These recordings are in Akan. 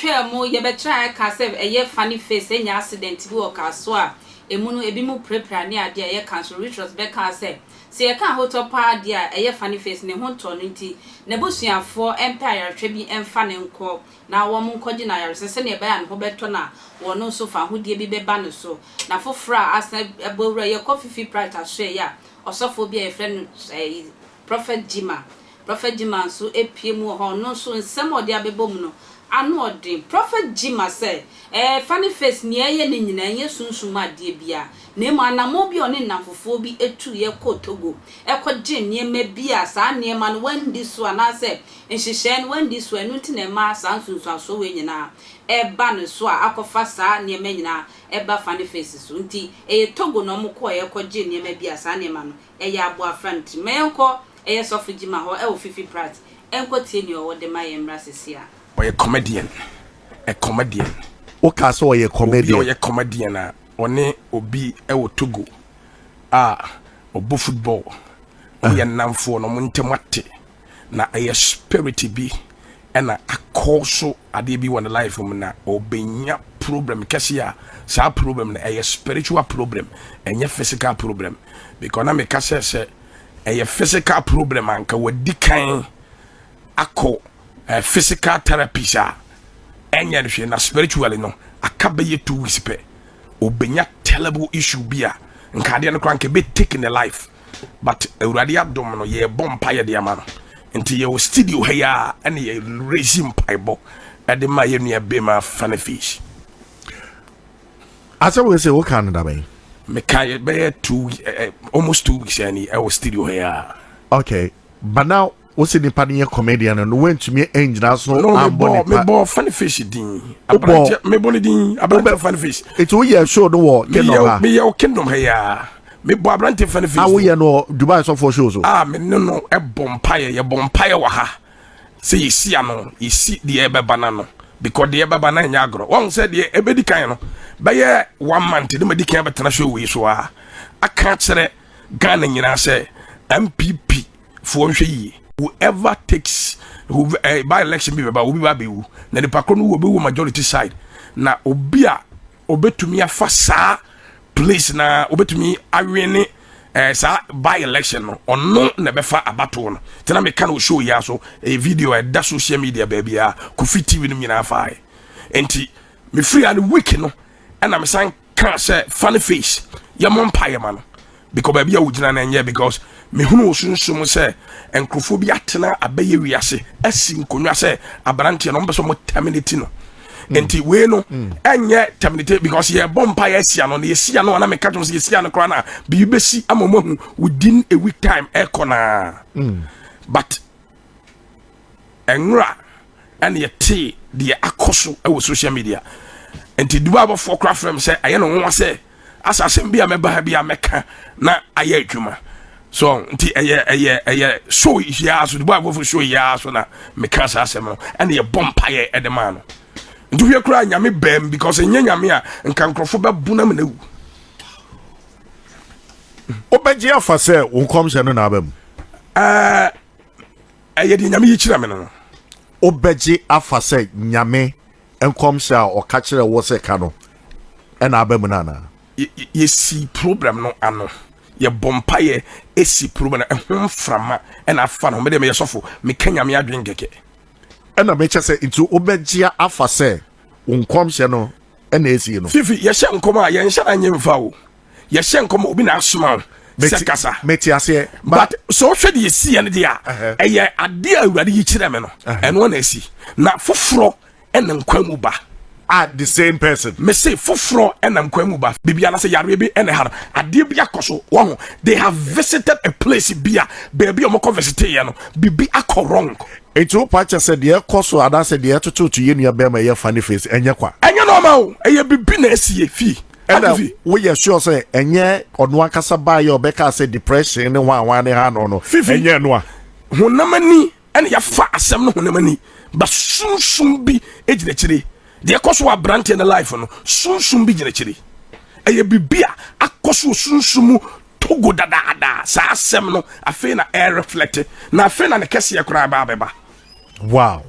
twa mo ye betra ka se eye Funnyface enya accident bi o ka so a emu no ebi mu prepare ne ade eye cancel Richards be ka se ye ka hoto pa ade a eye Funnyface ne ho to no nti ne bosuafo empire twa bi emfa ne nko na wo mu nkogi na yare se ne be ya ne ho beto na wo no so fa hodie bi be ba no so na fofra asa ebowura ye coffee price aso ya osofo bi e friend Prophet Jima so epiemu ho no so nsem ode abebom no anu ode Prophet Jima say Funnyface ne ye ne nyina ye sunsum ade bia na mu anamo bi one namfofo bi etu ye ko Togo ekogye niema bia saa niema no wandi so ana say nhihye no wandi so enu ti na ma saa sunsun so we nyina eba no so a akofa saa niema nyina eba Funnyface so nti Togo no mo ko ye kogye niema bia saa niema no ya abo afront menko sofu Jima ho e fifi prat enko tie ni o de maye mra sesia o ye comedian o ka so ye comedian o ye comedian a one obi e wo Togo obo football o ye namfo no montemate na e spirit bi e na akoso ade bi won life mu na obenya problem kasia sa problem na e spiritual problem enye physical problem because na me ka say a physical problem anka wadi kan akọ physical therapy sha enya no hwe na spiritually no aka be 2 weeks pe obenya terrible issue bia nka de no kranke be taking the life but urade adom no ye bompa ye de ama no nti ye studio he ya ene ye regime paibo e de ma ye nua be ma Funnyface asa we say what can that be me kai be almost 2 weeks any I was studio here. Okay, but now what's in the party comedian and went to me engineer so no me bo Funnyface din abranche me bo din abranche Funnyface it's we are sure the war me your kingdom here me bo abranche Funnyface ah we no Dubai so for shows me no e bompaye ye bompaye wa ha say you see ano you see the ebe banana because the ebe banana nyagro one said the ebe di kan no baye 1 month the medical betena show we so a aka kire Ghana nyina say MPP for nhwe yi whoever takes who by election be ba obi ba be wu na the pakro no wo be wu majority side na obi a obetumi afa saa place na obetumi awene sa by election no ono na befa abato no tena me kan o show ya so a video e da social media baby a Kofi TV no nyina fa enti me free and week no and I'm saying can't say Funnyface ya monpaye man because baby a wugina na nye because me hunu osunsun say enkrofo bi atena abaye wiase asin konwa say abrante no mbeso mo terminate no enti we no enye terminate because ye bompaye asia no ye sia no na me ka tonso ye sia no kra na bi besi amomahu within a week time ekona but enra and ye te the akoso e social media enti duba for craft from say aye no won say asasem bia meba bia meka na aye adwuma so nti eye show ya so duba for show ya so na meka asasem no and ye bompaye edema no nti hwe kra nyame bam because enya nyame a nka nkrofo bebuna me na wu obeje afa say wonkom se no na abam eye di nyame yikira me no obeje afa say nyame enkom se a o ka kire wo se ka no e na abam na na ye si problem no ano ye bompaye esi problem na ehom frama e na afa no me de me yesofo me kanya me adwen keke e na me che se into obeje afa say wonkom se no e na esi no fifi ye hye nkom a ye nhye na nye mfa wo ye hye nkom obi na asoma sekasa meti ase but so hwe de esi ene dia eye ade awurade yi kire me no eno na esi na foforo ene nkwamu ba at the same person me say foforo ene nkwamu ba bibia na say yare bi ene ha ade bi akoso wo they have visited a place bia baby o mo visit ye no bibi akorong etu pacha said the koso ada said the to ye nua be ma ye Funnyface enye kwa enye normal eye bibi na esie fi and we are sure say enye ono akasa ba ye obeka say depression ne wan ne ha no enye no a honamani ene ya fa asem no honamani ba sunsun bi ejina kire de koso abrante na life no sunsun bi jina kire eye bibia akoso sunsumu Togo dada sa asem no afi na air reflect na afi na ne kese yakura ba beba wow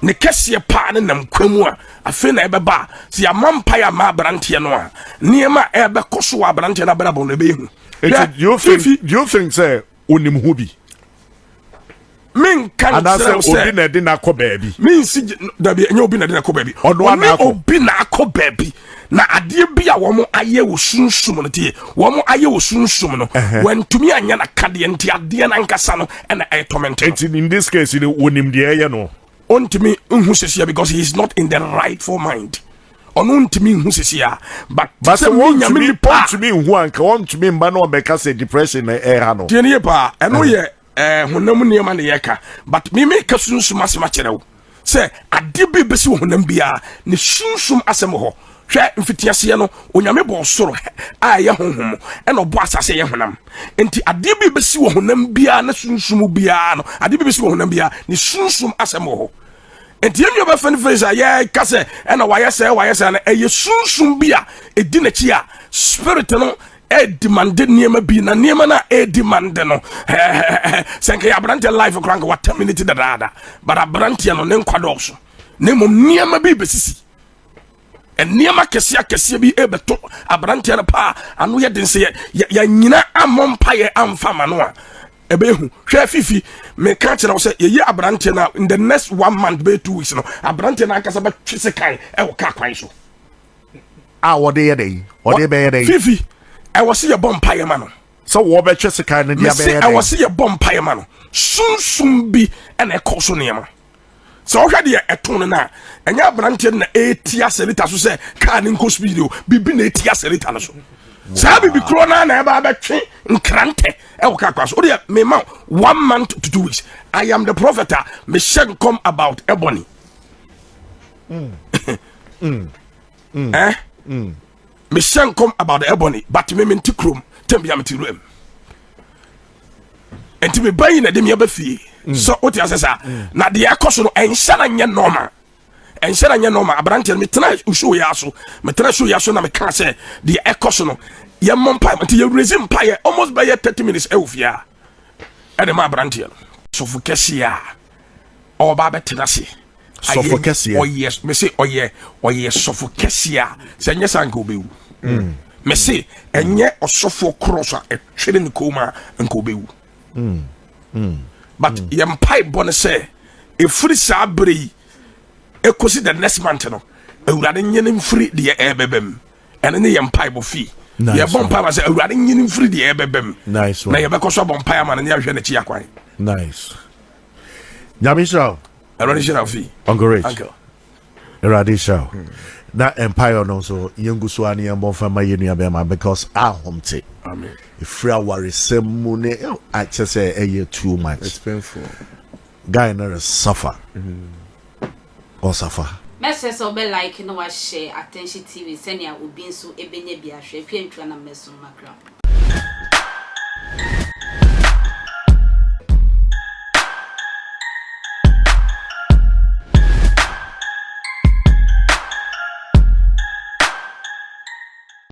ne kese pa ne nam kwamu a afi na ebeba si amampa ya ma abrante no a niema ebe koso abrante na brabo no ebe hu. Do you think say onim hu bi? Min kan say obi na de na akọ baabi. Min si da bi enye obi na de na akọ baabi. Obi na akọ baabi. Na ade bia wo mo aye wo sunsum no tie. Wo mo aye wo sunsum no. Wantumi anya na kade enti ade na nkasa no na e torment. In this case you onim de eye no. Ontimi nhu sesia because he is not in the rightful mind. Onuntimi nhu sesia but se won to me hu anka won to me mba no obeka say depression na era no. Tie ne pa eno ye honam niema na yeka but me ka sunsum asema kyerɛw say ade bi besi wo honam bia ne sunsum asem ho hwɛ mfitiase no onyame bɔ soro a ye honhom ɛna ɔbɔ asase ye honam enti ade bi besi wo honam bia na sunsum bia no ade bi besi wo honam bia ne sunsum asem ho enti enyo ba Funnyface a ye ka se ɛna wayɛ sɛ na ɛyɛ sunsum bia edi na chi a spirit no demande niema bi na niema na demande no senke ya brante life crank what 10 minutes da but abrante no ne nkwadɔso ne mom niema bi besisi niema kese bi ebeto abrante na pa anu ye dense ya nyina amompa ye amfama no a ebehu hwe fifi me ka kire wo se ye abrante na in the next 1 month be 2 weeks no abrante na akasa ba twese kan e wo ka kwan so wo de ye dey be ye dey fifi I was see a bomb pie man. So what about Chester kind of I was see a bomb pie man. Soon be an echo sonema. So already a tone na and ya branted na 8 years a little to say canning coast video be been 8 years a little. Sabi be crona na eba tree in crante. Elcacas. Oh, yeah, me 1 month to 2 weeks. I am the prophet. Me shall come about ebony. Me shan't come about the ebony, but me mean to chrome, tembiam to room. And to be buying a demia befi. So what you say, now the acoso and shalanya norma. And shalanya norma, abrantel me tonight, show yaso, me try show yaso, na me can't say the acoso. Your mom pie until you resume pie almost by 30 minutes elfia. And the ma brantel. So for Kessia or Baba Tenassi. Suffocacia. Oh yes, me say oh yeah, suffocacia. Say yes uncle be. Me say enye osofo cross a twere ne koma uncle be. But yem pipe bonne say e free sa bere ekosi the next month no. Ewurade nyenim free de ebebem. Ene ne yem pipe bo fi. Ye bon pipe say ewurade nyenim free de ebebem. Nice one. Na ye bekoso bon pipe man ne ahwe ne chi akwan. Nice. Nyamisha Eradisha fee. Uncle Rich. Uncle. Eradisha. That empire no so yengusu ani ambon fama yenu abema because ahomte. Amen. If you worry semune I just say too much. It's painful. Guy never suffer. Or suffer. Message or be like no share attention TV send ya ubinsu ebenye bi ahwe pie ntwa na meso makra.